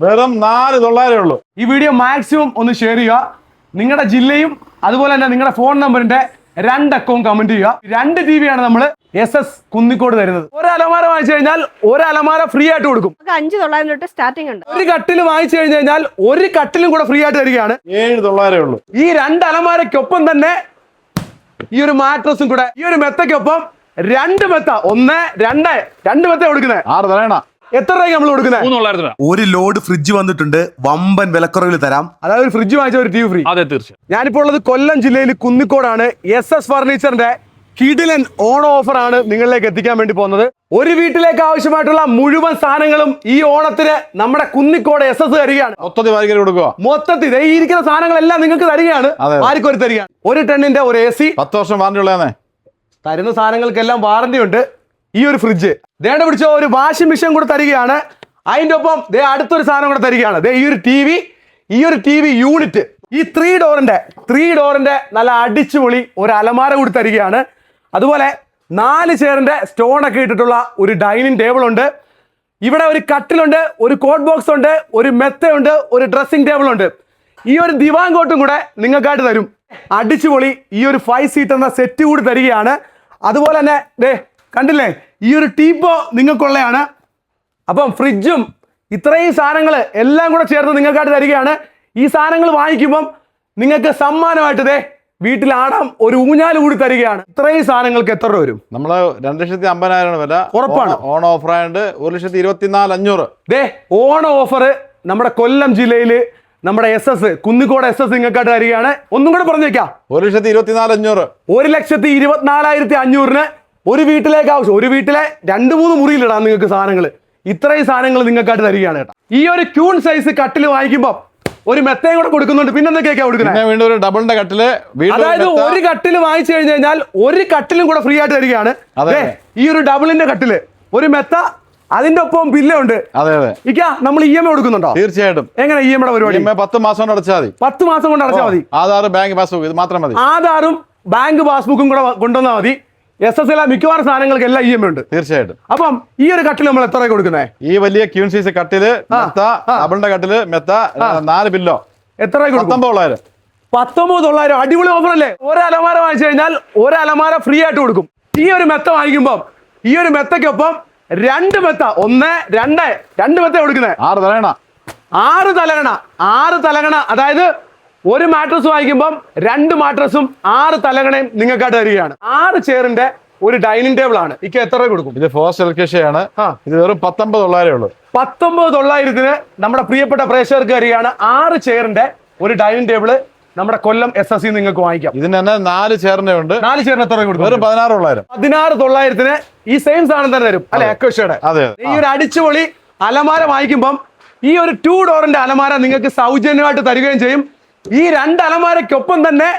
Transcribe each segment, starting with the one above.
വെറും 4,900 ഉള്ളൂ. ഈ വീഡിയോ മാക്സിമം ഒന്ന് ഷെയർ ചെയ്യുക. നിങ്ങളുടെ ജില്ലയും അതുപോലെ തന്നെ നിങ്ങളുടെ ഫോൺ നമ്പറിന്റെ 2 അക്കവും കമന്റ് ചെയ്യുക. 2 TV ആണ് നമ്മൾ SS കുന്നിക്കോട് തരുന്നത്. ഒരു അലമാര വാങ്ങിച്ചു കഴിഞ്ഞാൽ ഒരു അലമാര ഫ്രീ ആയിട്ട് കൊടുക്കും. 5,900 തൊട്ട് സ്റ്റാർട്ടിംഗ് ഉണ്ട്. ഒരു കട്ടിൽ വാങ്ങിച്ചു കഴിഞ്ഞാൽ ഒരു കട്ടിലും കൂടെ ഫ്രീ ആയിട്ട് തരികയാണ്. 7,900 ഉള്ളൂ. ഈ 2 അലമാരയ്ക്കൊപ്പം തന്നെ ഈ ഒരു മാട്രസും കൂടെ, ഈ ഒരു മെത്തയ്ക്കൊപ്പം 2 മെത്ത, 1 2 മെത്ത കൊടുക്കുന്നത്. 6 തലയണ. എത്ര രൂപയ്ക്ക് നമ്മൾ കൊടുക്കുന്നത്? 3,900 രൂപ. ഒരു ലോഡ് ഫ്രിഡ്ജ് വന്നിട്ടുണ്ട്, വമ്പൻ വിലക്കുറവിൽ തരാം. അതായത് ഒരു ഫ്രിഡ്ജ് വാങ്ങിച്ച ഒരു TV ഫ്രീ. അതെ, തീർച്ചയായും. ഞാനിപ്പോൾ ഉള്ളത് കൊല്ലം ജില്ലയിൽ കുന്നിക്കോടാണ്. SS ഫർണിച്ചറിന്റെ കിടിലൻ ഓണം ഓഫർ ആണ് നിങ്ങളിലേക്ക് എത്തിക്കാൻ വേണ്ടി പോകുന്നത്. ഒരു വീട്ടിലേക്ക് ആവശ്യമായിട്ടുള്ള മുഴുവൻ സാധനങ്ങളും ഈ ഓണത്തിന് നമ്മുടെ കുന്നിക്കോട് SS തരികയാണ്. മൊത്തത്തിൽ വാരിക്കൽ കൊടുക്കുക. മൊത്തത്തിൽ ഈ ഇരിക്കുന്ന സാധനങ്ങളെല്ലാം നിങ്ങൾക്ക് തരികയാണ്. വാരിക്കോരി തരികയാണ്. 1 ടണ്ണിന്റെ ഒരു AC, 10 വർഷം വാറന്റി ഉള്ളതാണ്. തരുന്ന സാധനങ്ങൾക്കെല്ലാം വാറന്റി ഉണ്ട്. ഈ ഒരു ഫ്രിഡ്ജ് ദേണ്ട പിടിച്ചോ, ഒരു വാഷിംഗ് മെഷീൻ കൂടെ തരികയാണ്. അതിന്റെ ഒപ്പം അടുത്തൊരു സാധനം കൂടെ തരികയാണ്. ഈ ഒരു TV യൂണിറ്റ്, ഈ 3 ഡോറിന്റെ നല്ല അടിച്ചുപൊളി ഒരു അലമാര കൂടി തരികയാണ്. അതുപോലെ 4 ചെയറിന്റെ സ്റ്റോൺ ഒക്കെ ഇട്ടിട്ടുള്ള ഒരു ഡൈനിങ് ടേബിൾ ഉണ്ട്. ഇവിടെ ഒരു കട്ടിലുണ്ട്, ഒരു കോട്ട് ബോക്സ് ഉണ്ട്, ഒരു മെത്തയുണ്ട്, ഒരു ഡ്രസ്സിംഗ് ടേബിൾ ഉണ്ട്. ഈ ഒരു ദിവാൻ കോട്ടും കൂടെ നിങ്ങൾക്കായിട്ട് തരും. അടിച്ചുപൊളി ഈ ഒരു 5 സീറ്റ് എന്ന സെറ്റ് കൂടി തരികയാണ്. അതുപോലെ തന്നെ കണ്ടില്ലേ, ഈ ഒരു ടീപ്പോ നിങ്ങൾക്കുള്ളതാണ്. അപ്പം ഫ്രിഡ്ജും ഇത്രയും സാധനങ്ങൾ എല്ലാം കൂടെ ചേർത്ത് നിങ്ങൾക്കായിട്ട് തരികയാണ്. ഈ സാധനങ്ങൾ വാങ്ങിക്കുമ്പം നിങ്ങൾക്ക് സമ്മാനമായിട്ട് വീട്ടിൽ ആടാം ഒരു ഊഞ്ഞാല് കൂടി തരികയാണ്. ഇത്രയും സാധനങ്ങൾക്ക് എത്ര രൂപ വരും? നമ്മള് 2,50,000 വില. ഉറപ്പാണ്. ഓണം ഓഫർ ആയതുകൊണ്ട് 1,24,500. ഓണ ഓഫർ നമ്മുടെ കൊല്ലം ജില്ലയിൽ നമ്മുടെ SS കുന്നിക്കോട് SS നിങ്ങൾക്കായിട്ട് തരികയാണ്. ഒന്നും കൂടെ പറഞ്ഞേക്കാം, 1,24,500. 1,24,500 ഒരു വീട്ടിലേക്ക് ആവശ്യം. ഒരു വീട്ടിലെ 2-3 മുറിയിലിടാം നിങ്ങൾക്ക് സാധനങ്ങൾ. ഇത്രയും സാധനങ്ങൾ നിങ്ങൾക്കായിട്ട് തരികയാണ് കേട്ടോ. ഈ ഒരു ക്യൂൺ സൈസ് കട്ടിൽ വാങ്ങിക്കുമ്പോൾ ഒരു മെത്തയും കൂടെ കൊടുക്കുന്നുണ്ട്. പിന്നെ എന്തൊക്കെയാ കൊടുക്കുന്നത്? വീണ്ടും ഒരു ഡബിളിന്റെ കട്ടില്. അതായത് ഒരു കട്ടിൽ വാങ്ങിച്ചു കഴിഞ്ഞാൽ ഒരു കട്ടിലും കൂടെ ഫ്രീ ആയിട്ട് തരികയാണ്. ഈ ഒരു ഡബിളിന്റെ കട്ടില്, ഒരു മെത്ത, അതിന്റെ ഒപ്പം ബില്ലുണ്ട്. അതെ അതെ. നമ്മൾ EMI കൊടുക്കുന്നുണ്ടോ? തീർച്ചയായിട്ടും. എങ്ങനെ EMI പരിപാടി? 10 മാസം കൊണ്ട് അടച്ചാൽ മതി. 10 മാസം കൊണ്ട് അടച്ചാൽ മതി. ആധാർ, ബാങ്ക് പാസ്ബുക്ക്, ഇത് മാത്രം മതി. ആധാറും ബാങ്ക് പാസ്ബുക്കും കൂടെ കൊണ്ടുവന്നാൽ മതി. SS മിക്കവാറും സാധനങ്ങൾക്ക് എല്ലാം EMI ഉണ്ട്. തീർച്ചയായിട്ടും. അപ്പം ഈ ഒരു കട്ടിൽ നമ്മൾ എത്ര കൊടുക്കുന്നത്? ഈ വലിയ ക്യൂൺ സൈസ് കട്ടില്, മെത്ത, ഡബിളിന്റെ കട്ടില്, മെത്ത, 4 പില്ലോ എത്ര? 19,900. 19,900. അടിപൊളി ഓഫർ അല്ലേ? ഒരു അലമാര വാങ്ങിച്ചു കഴിഞ്ഞാൽ ഒരു അലമാര ഫ്രീ ആയിട്ട് കൊടുക്കും. ഈ ഒരു മെത്ത വാങ്ങിക്കുമ്പോൾ ഈ ഒരു മെത്തയ്ക്കൊപ്പം 2 മെത്ത, 1 2 മെത്ത കൊടുക്കുന്നത്. 6 തലയണ. 6 തലകണ. അതായത് ഒരു മാട്രസ് വാങ്ങിക്കുമ്പം 2 മാട്രസും 6 തലകണയും നിങ്ങൾക്കായിട്ട് തരികയാണ്. 6 ചെയറിന്റെ ഒരു ഡൈനിങ് ടേബിൾ ആണ്. എത്ര രൂപ കൊടുക്കും? ഇത് ഫോസ്റ്റ് എൽക്കേഷയാണ്. ഇത് വെറും 19,900 ഉള്ളൂ. 19,900 നമ്മുടെ പ്രിയപ്പെട്ട പ്രേക്ഷകർക്ക് തരികയാണ്. 6 ചെയറിന്റെ ഒരു ഡൈനിങ് ടേബിള് നമ്മുടെ കൊല്ലം SS നിങ്ങൾക്ക് വാങ്ങിക്കാം. ഇതിന് തന്നെ 4 ചെയറിന്റെ ഉണ്ട്. 4 ചെയറിന് എത്ര രൂപ കൊടുക്കും? വെറും 16,900. 16,900 ഈ സെയിം സാധനം തന്നെ തരും അല്ലെ? അക്വേഷയുടെ. അതെ. ഈ ഒരു അടിച്ചുപൊളി അലമാര വാങ്ങിക്കുമ്പം ഈ ഒരു 2 ഡോറിന്റെ അലമാര നിങ്ങൾക്ക് സൗജന്യമായിട്ട് തരികയും ചെയ്യും. ഈ 2 അലമാരയ്ക്കൊപ്പം തന്നെ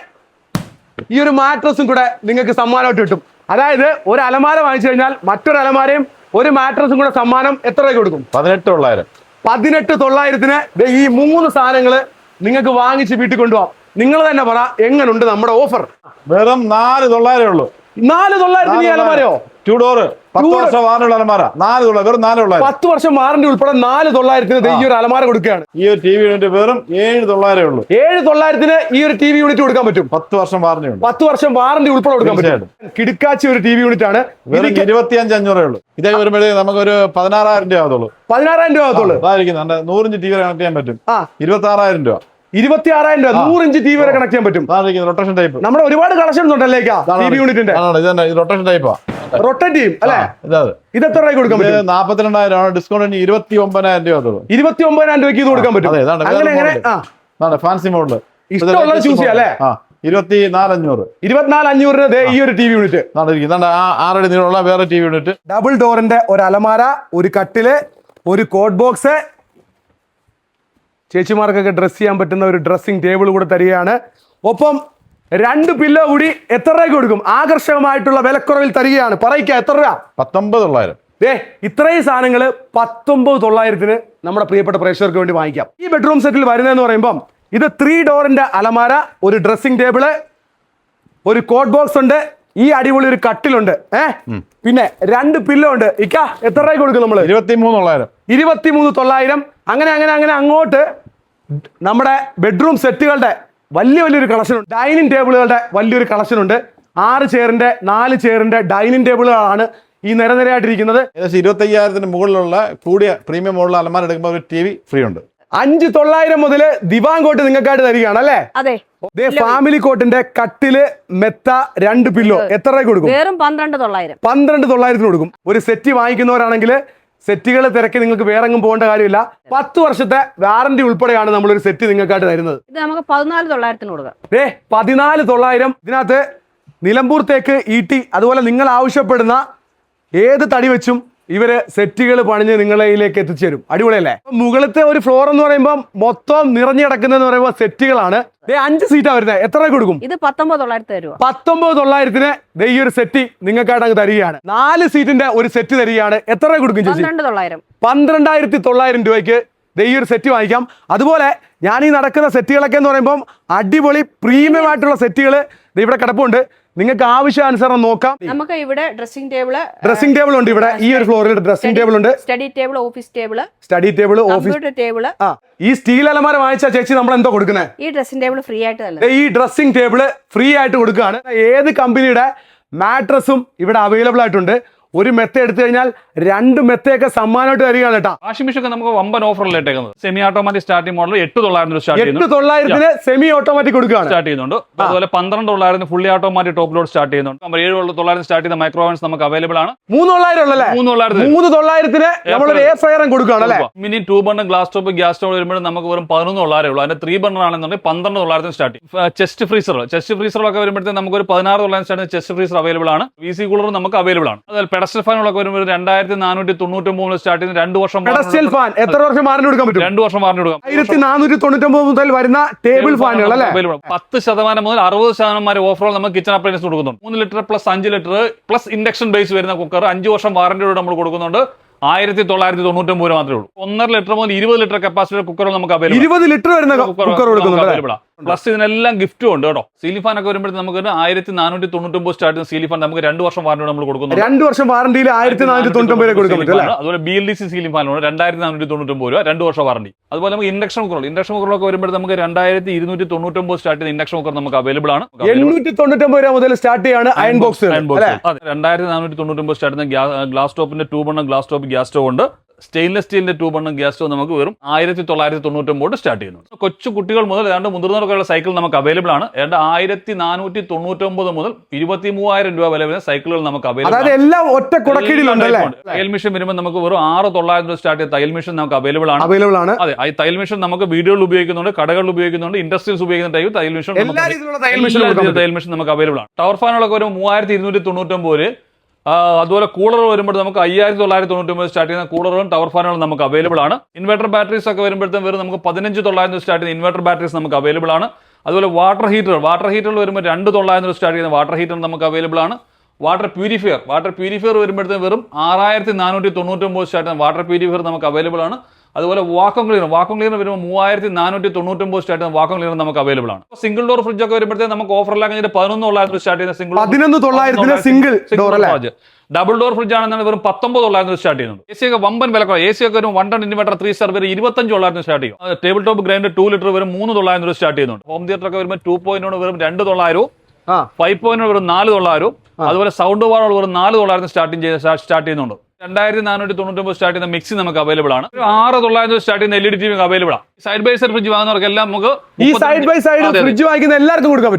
ഈ ഒരു മാട്രസും കൂടെ നിങ്ങൾക്ക് സമ്മാനമായിട്ട് കിട്ടും. അതായത് ഒരു അലമാര വാങ്ങിച്ചു കഴിഞ്ഞാൽ മറ്റൊരു അലമാരയും ഒരു മാട്രസും കൂടെ സമ്മാനം. എത്ര രൂപ കൊടുക്കും? 18,900. 18,900 ഈ 3 സാധനങ്ങൾ നിങ്ങൾക്ക് വാങ്ങിച്ച് വീട്ടിൽ കൊണ്ടുപോകാം. നിങ്ങൾ തന്നെ പറ, എങ്ങനുണ്ട് നമ്മുടെ ഓഫർ? വെറും 4,900 ഉള്ളൂ. 4,900 ഈ അലമാരയോ? 2 ഡോറ്, 10 വർഷം വാറന്റി അലമാര. 4,900. വെറും 4,900. 10 വർഷം വാറന്റി ഉൾപ്പെടെ 4,900 ഈ ഒരു അലമാര കൊടുക്കുകയാണ്. ഈ ഒരു TV യൂണിറ്റ് വെറും 7,900 ഉള്ളൂ. 7,900 ഈ ഒരു TV യൂണിറ്റ് കൊടുക്കാൻ പറ്റും. 10 വർഷം വാറന്റി ഉണ്ട്. 10 വർഷം വാറന്റി ഉൾപ്പെടെ കൊടുക്കാൻ പറ്റും. കിടക്കാച്ചി ഒരു TV യൂണിറ്റ് ആണ്. വെറും 25,500 ഉള്ളൂ. ഇതേ വരുമ്പോഴേ നമുക്കൊരു 16,000 രൂപ ആകത്തുള്ളൂ. 16,000 രൂപ ആകത്തുള്ളൂ. 100 ഇഞ്ച് TV കണക്ട് ചെയ്യാൻ പറ്റും. 26,000 രൂപ. 26,000 രൂപ 100 ഇഞ്ച് TV വരെ കണക്ട് ചെയ്യാൻ പറ്റും. Rotation type. നമ്മുടെ ഒരുപാട് കളക്ഷൻസ് ഉണ്ടല്ലേ TV യൂണിറ്റിന്റെ? റൊട്ടേഷൻ ടൈപ്പാ. റൊട്ടേറ്റ് ചെയ്യും അല്ലെ? ഇത് എത്ര രൂപ കൊടുക്കാൻ പറ്റും? 42,000 ഡിസ്കൗണ്ട് 29,000 രൂപ ആകത്തുള്ളൂ. 29,000 രൂപയ്ക്ക് ഇത് കൊടുക്കാൻ പറ്റും. അങ്ങനെ ഫാൻസി മോഡല് ഇഷ്ടമുള്ളത് ചൂസ് ചെയ്യാം അല്ലെ? 24,500. 24,500 ഈ ഒരു TV യൂണിറ്റ്. 6 അടി നീളമുള്ള വേറെ TV യൂണിറ്റ്. ഡബിൾ ഡോറിന്റെ ഒരു അലമാര, ഒരു കട്ടില്, ഒരു കോട്ട് ബോക്സ്, ചേച്ചിമാർക്കൊക്കെ ഡ്രസ് ചെയ്യാൻ പറ്റുന്ന ഒരു ഡ്രസ്സിംഗ് ടേബിൾ കൂടെ തരികയാണ്. ഒപ്പം 2 പില്ലോ കൂടി എത്ര രൂപ കൊടുക്കും? ആകർഷകമായിട്ടുള്ള വിലക്കുറവിൽ തരികയാണ്. പറയിക്കാം, എത്ര രൂപ? 19,900. ഇത്രയും സാധനങ്ങൾ 19,900 നമ്മുടെ പ്രിയപ്പെട്ട പ്രേക്ഷകർക്ക് വേണ്ടി വാങ്ങിക്കാം. ഈ ബെഡ്റൂം സെറ്റിൽ വരുന്നതെന്ന് പറയുമ്പം ഇത് 3 ഡോറിന്റെ അലമാര, ഒരു ഡ്രസ്സിംഗ് ടേബിള്, ഒരു കോട്ട് ബോക്സ് ഉണ്ട്, ഈ അടിപൊളി ഒരു കട്ടിലുണ്ട് പിന്നെ 2 പില്ലോ ഉണ്ട്. ഇക്ക എത്ര രൂപ കൊടുക്കും നമ്മള്? 23,900. 23,900. അങ്ങനെ അങ്ങോട്ട് നമ്മുടെ ബെഡ്റൂം സെറ്റുകളുടെ വലിയൊരു കളക്ഷൻ ഉണ്ട്. ഡൈനിങ് ടേബിളുകളുടെ വലിയൊരു കളക്ഷൻ ഉണ്ട്. 6 ചെയറിന്റെ 4 ചെയറിന്റെ ഡൈനിങ് ടേബിളുകളാണ് ഈ നിരനിരയായിട്ടിരിക്കുന്നത്. ഏകദേശം 25,000 മുകളിലുള്ള കൂടിയ പ്രീമിയം മോഡൽ അലമാര എടുക്കുമ്പോൾ ഒരു TV ഫ്രീ ഉണ്ട്. 5,900 മുതൽ ദിവാൻ കോട്ട് നിങ്ങൾക്കായിട്ട് തരികയാണ് അല്ലേ? അതെ. ഫാമിലി കോട്ടിന്റെ കട്ടില് മെത്ത 2 പില്ലോ എത്ര രൂപ കൊടുക്കും? വെറും 12,900. 12,900 കൊടുക്കും. ഒരു സെറ്റ് വാങ്ങിക്കുന്നവരാണെങ്കിൽ സെറ്റുകൾ തിരക്കി നിങ്ങൾക്ക് വേറെ എങ്ങും പോകേണ്ട കാര്യമില്ല. 10 വർഷത്തെ വാറന്റി ഉൾപ്പെടെയാണ് നമ്മളൊരു സെറ്റ് നിങ്ങൾക്കായിട്ട് തരുന്നത്. ഇത് നമുക്ക് 14,900 കൊടുക്കാം. 14,900. ഇതിനകത്ത് നിലമ്പൂർ തേക്ക്, ഈട്ടി, അതുപോലെ നിങ്ങൾ ആവശ്യപ്പെടുന്ന ഏത് തടി വെച്ചും ഇവര് സെറ്റുകൾ പണിഞ്ഞ് നിങ്ങളിലേക്ക് എത്തിച്ചേരും. അടിപൊളിയല്ലേ? മുകളിലത്തെ ഒരു ഫ്ലോർ എന്ന് പറയുമ്പോൾ മൊത്തം നിറഞ്ഞു കിടക്കുന്നതെന്ന് പറയുമ്പോൾ സെറ്റുകളാണ്. 5 സീറ്റാ വരുന്നത്. എത്ര രൂപ കൊടുക്കും? ഇത് 19,900 രൂപ. 19,900 ഈ ഒരു സെറ്റ് നിങ്ങൾക്കായിട്ട് അങ്ങ് തരികയാണ്. 4 സീറ്റിന്റെ ഒരു സെറ്റ് തരികയാണ്. എത്ര രൂപ കൊടുക്കും ചേച്ചി? 12,900. 12,900 രൂപയ്ക്ക് ഈ ഒരു സെറ്റ് വാങ്ങിക്കാം. അതുപോലെ ഞാൻ ഈ നടക്കുന്ന സെറ്റുകളൊക്കെ എന്ന് പറയുമ്പോൾ അടിപൊളി പ്രീമിയം ആയിട്ടുള്ള സെറ്റുകൾ ഇവിടെ കിടപ്പുണ്ട്. നിങ്ങൾക്ക് ആവശ്യാനുസരണം നോക്കാം. നമുക്ക് ഇവിടെ ഡ്രസ്സിംഗ് ടേബിൾ ഉണ്ട്. ഇവിടെ ഈ ഒരു ഫ്ലോറിൽ ഡ്രസ്സിംഗ് ടേബിൾ ഉണ്ട്. Study table, office office table. ഈ സ്റ്റീൽ അലമാര വാങ്ങിച്ച ചേച്ചി നമ്മൾ എന്തോ കൊടുക്കുന്നത്? ഈ ഡ്രസ്സിംഗ് ടേബിൾ ഫ്രീ ആയിട്ട് തന്നെ. ഈ ഡ്രസ്സിംഗ് ടേബിൾ ഫ്രീ ആയിട്ട് കൊടുക്കുകയാണ്. ഏത് കമ്പനിയുടെ മാട്രസും ഇവിടെ അവൈലബിൾ ആയിട്ടുണ്ട്. ഒരു മെത്ത എടുത്തു കഴിഞ്ഞാൽ 2 മെത്തയൊക്കെ സമ്മാനമായിട്ട് തരികയാണ് കേട്ടോ. വാഷിംഗ് മെഷീൻ ഒക്കെ നമുക്ക് വമ്പൻ ഓഫറിൽ ഇട്ടേക്കുന്നത്. Semi automatic starting model 8,900 start 8,900 semi automatic കൊടുക്കുകയാണ്. സ്റ്റാർട്ട് ചെയ്യുന്നുണ്ട്. അതുപോലെ 12,900 fully automatic top load start ചെയ്യുന്നുണ്ട്. 7,900 സ്റ്റാർട്ട് ചെയ്യുന്ന മൈക്രോവേവ്സ് നമുക്ക് അവൈലബിൾ ആണ്. 3,900 ഉള്ളല്ലേ? 3,900 നമ്മളൊരു എയർ ഫ്രയർ കൊടുക്കുകയാണ് അല്ലേ? Mini 2 burner glass top gas stove വരുമ്പോൾ നമുക്ക് വെറും 11,900 ഉള്ളൂ. അതിന്റെ 3 ബർണർ ആണെന്നുണ്ടെങ്കിൽ 12,900 സ്റ്റാർട്ട് ചെയ്യും. ചെസ്റ്റ് ഫ്രീസറൊക്കെ വരുമ്പോഴത്തേക്ക് നമുക്ക് ഒരു 16,900 സ്റ്റാർട്ട് ചെസ്റ്റ് ഫ്രീസർ അവൈലബിൾ ആണ്. VC കൂളർ നമുക്ക് അവൈലബിൾ ആണ്. അതുപോലെ പെഡസ്റ്റൽ ഫാനുകളൊക്കെ വരുമ്പോൾ 2,493 സ്റ്റാർട്ട് ചെയ്ത് 2 വർഷം ഫാൻ എത്ര വർഷം വാറന്റി കൊടുക്കാൻ പറ്റും? 2 വർഷം വാറന്റി കൊടുക്കാം. 1,499 മുതൽ വരുന്ന ടേബിൾ ഫാനുകൾ അല്ലേ? 10% മുതൽ 60% വരെ ഓഫറുകൾ നമുക്ക് കിച്ചൺ അപ്ലയൻസ് കൊടുക്കുന്നുണ്ട്. 3 litre plus 5 litre plus induction base വരുന്ന കുക്കർ 5 വർഷം വാറന്റിയോട് നമ്മൾ കൊടുക്കുന്നുണ്ട്. 1,999 രൂപ മാത്രമേ ഉള്ളൂ. 1.5 ലിറ്റർ മുതൽ 20 ലിറ്റർ കപ്പാസിറ്റി കുക്കറുകൾ നമുക്ക് അവൈലബിൾ. 20 ലിറ്റർ വരുന്ന കുക്കർ കൊടുക്കുന്നുണ്ട്. പ്ലസ് ഇതിനെല്ലാം ഗിഫ്റ്റും ഉണ്ട് കേട്ടോ. സീലിംഗ് ഫാൻ ഒക്കെ വരുമ്പോഴത്തേക്ക് നമുക്ക് 1,499 സ്റ്റാർട്ട് ചെയ്യുന്ന സീലിംഗ് ഫാൻ നമുക്ക് 2 വർഷം വാറന്റി നമ്മൾ കൊടുക്കുന്നു. 2 വർഷം വാറന്റിയിൽ 1,499 കൊടുക്കാൻ പറ്റും. അതുപോലെ BLDC സീലിംഗ് ഫാൻ 2,499 രൂപ 2 വർഷം വാറന്റി. അതുപോലെ നമുക്ക് ഇൻഡക്ഷൻ കുക്കറൊക്കെ വരുമ്പോൾ നമുക്ക് 2,299 സ്റ്റാർട്ട് ചെയ്യുന്ന ഇൻഡക്ഷൻ കുക്കർ നമുക്ക് അവൈലബിൾ ആണ്. 899 രൂപ മുതൽ സ്റ്റാർട്ട് ചെയ്യാണ് അയൺ ബോക്സ്. 2,499 സ്റ്റാർട്ട് ചെയ്യുന്ന ഗ്ലാസ് ടോപ്പിന്റെ 2 burner glass top gas stove ഉണ്ട്. സ്റ്റെയിൻലെസ് സ്റ്റീലിന്റെ 2 ബർണർ ഗ്യാസ് സ്റ്റോവ് നമുക്ക് വെറും 1,999 സ്റ്റാർട്ട് ചെയ്യുന്നുണ്ട്. കൊച്ചു കുട്ടികൾ മുതൽ മുതിർന്നവർക്കുള്ള സൈക്കിൾ നമുക്ക് അവൈലബിൾ ആണ്. 1,499 മുതൽ 23,000 രൂപ വില വരുന്ന സൈക്കിളുകൾ നമുക്ക് അവൈലബിൾ ആണ്. എല്ലാം ഒറ്റ കുടക്കീഴിലുണ്ട്. തയ്യൽ മെഷീൻ വരുമ്പോൾ നമുക്ക് വെറും 6,900 സ്റ്റാർട്ട് ചെയ്ത തയ്യൽ മെഷീൻ നമുക്ക് അവൈലബിൾ ആണ്. അതെ, ഈ തയ്യൽ മെഷീൻ നമുക്ക് വീടുകളിൽ ഉപയോഗിക്കുന്നുണ്ട്, കടകളിൽ ഉപയോഗിക്കുന്നുണ്ട്, ഇൻഡസ്ട്രീസ് ഉപയോഗിക്കുന്ന ടൈപ്പ് തയ്യൽ മെഷീൻ നമുക്ക് അവൈലബിൾ ആണ്. ടവർ ഫാനുകളൊക്കെ ഒരു 3,299. അതുപോലെ കൂളർ വരുമ്പോൾ നമുക്ക് 5,999 സ്റ്റാർട്ട് ചെയ്യുന്ന കൂളറുകളും ടവർ ഫാനുകളും നമുക്ക് അവൈലബിൾ ആണ്. ഇൻവെർട്ടർ ബാറ്ററീസ് ഒക്കെ വരുമ്പോഴത്തേക്കും വെറും നമുക്ക് 15,900 സ്റ്റാർട്ട് ചെയ്യുന്ന ഇൻവെർട്ടർ ബാറ്ററീസ് നമുക്ക് അവൈലബിൾ ആണ്. അതുപോലെ വാട്ടർ ഹീറ്റർ വരുമ്പോൾ 2,900 സ്റ്റാർട്ട് ചെയ്യുന്ന വാട്ടർ ഹീറ്റർ നമുക്ക് അവൈലബിൾ ആണ്. വാട്ടർ പ്യൂരിഫയർ വരുമ്പോഴത്തേക്കും വെറും 6,499 സ്റ്റാർട്ട് ചെയ്യുന്ന വാട്ടർ പ്യൂരിഫയർ നമുക്ക് അവൈലബിൾ ആണ്. അതുപോലെ വാക്വം ക്ലീനർ വരുമ്പോൾ 3,499 സ്റ്റാർട്ട് ചെയ്യുന്ന വാക്വം ക്ലീനർ നമുക്ക് അവൈലബിൾ ആണ്. സിംഗിൾ ഡോർ ഫ്രിഡ്ജ് ഒക്കെ വരുമ്പോഴത്തേക്ക് നമുക്ക് ഓഫറിലാക്കി 11,900 സ്റ്റാർട്ട് ചെയ്യുന്ന single door double door fridge ആണെന്നാണ് വെറും 19,900 സ്റ്റാർട്ട് ചെയ്യുന്നുണ്ട്. AC ഒക്കെ വമ്പൻ വിലക്കുറവ്. AC ഒക്കെ ഒരു 1 ടൺ ഇൻവെർട്ടർ 3 സ്റ്റാർ വരെ 25,900 സ്റ്റാർട്ട് ചെയ്യും. ടേബിൾ ടോപ്പ് ഗ്രൈൻഡർ 2 ലിറ്റർ വരും 3,900 സ്റ്റാർട്ട് ചെയ്യുന്നുണ്ട്. ഹോം തിയേറ്റർ ഒക്കെ വരുമ്പോൾ 2.0 വെറും 2,900, 5.0 വെറും 4,900. അതുപോലെ സൗണ്ട് ബാറുകൾ വെറും 4,900 സ്റ്റാർട്ട് ചെയ്യുന്നുണ്ട്. 2,499 സ്റ്റാർട്ട് ചെയ്യുന്ന മിക്സി നമുക്ക് അവൈലബിൾ ആണ്. 6,900 സ്റ്റാർട്ട് ചെയ്യുന്ന LED TV അവൈലബിൾ ആണ്. സൈഡ് ബൈ സൈഡ് ഫ്രിഡ്ജ് വാങ്ങുന്നവർക്കെല്ലാം നമുക്ക് ഫ്രിഡ്ജ് വാങ്ങിക്കുന്ന എല്ലാവർക്കും കൊടുക്കാം.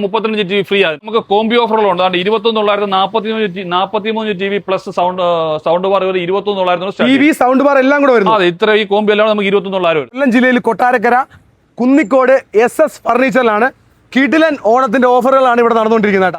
35 GB ഫ്രീ ആണ്. നമുക്ക് കോംബി ഓഫറുകളുണ്ട്. 21,943 GB plus sound bar 21,900 sound bar എല്ലാം കൂടെ വരുന്നു. അതെ, ഇത്ര ഈ കോംബി എല്ലാം നമുക്ക് 21,900 വരും. കൊല്ലം ജില്ലയിൽ കൊട്ടാരക്കര കുന്നിക്കോട് SS ഫർണിച്ചറിലാണ് കിടിലൻ ഓണത്തിന്റെ ഓഫറുകളാണ് ഇവിടെ നടന്നുകൊണ്ടിരിക്കുന്നത്.